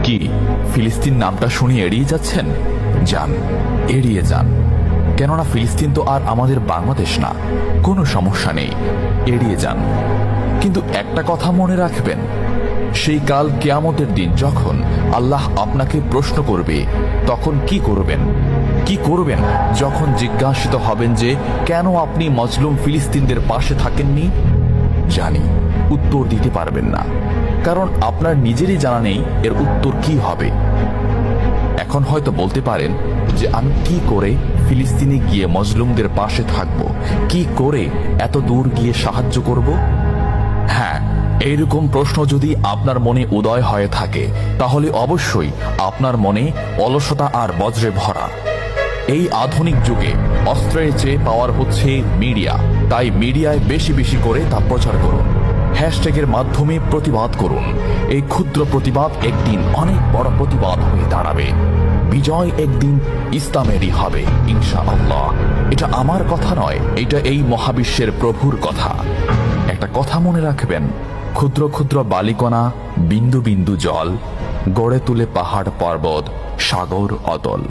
কি ফিলিস্তিন নামটা শুনে এড়িয়ে যাচ্ছেন? যান, এড়িয়ে যান। কেননা ফিলিস্তিন তো আর আমাদের বাংলাদেশ না। কোনো সমস্যা নেই, এড়িয়ে যান। কিন্তু একটা কথা মনে রাখবেন, সেই কাল কিয়ামতের দিন যখন আল্লাহ আপনাকে প্রশ্ন করবে, তখন কি করবেন? কি করবেন যখন জিজ্ঞাসিত হবেন যে কেন আপনি মজলুম ফিলিস্তিনদের পাশে থাকেননি? জানি উত্তর দিতে পারবেন না, কারণ আপনার নিজেরই জানা নেই এর উত্তর কি হবে। এখন হয়তো বলতে পারেন যে আমি কি করে ফিলিস্তিনে গিয়ে মজলুমদের পাশে থাকব, কি করে এত দূর গিয়ে সাহায্য করব? হ্যাঁ, এইরকম প্রশ্ন যদি আপনার মনে উদয় হয়ে থাকে, তাহলে অবশ্যই আপনার মনে অলসতা আর বজ্রে ভরা। এই আধুনিক যুগে অস্ত্রের চেয়ে পাওয়ার হচ্ছে মিডিয়া, তাই মিডিয়ায় বেশি বেশি করে তা প্রচার করুন। হ্যাশট্যাগের মাধ্যমে প্রতিবাদ করুন। এই ক্ষুদ্র প্রতিবাদ একদিন অনেক বড় প্রতিবাদ হয়ে দাঁড়াবে। বিজয় একদিন ইসলামেরই হবে ইনশাআল্লাহ। এটা আমার কথা নয়, এটা এই মহাবিশ্বের প্রভুর কথা। একটা কথা মনে রাখবেন, ক্ষুদ্র ক্ষুদ্র বালিকণা, বিন্দু বিন্দু জল গড়ে তুলে পাহাড় পর্বত, সাগর অতল।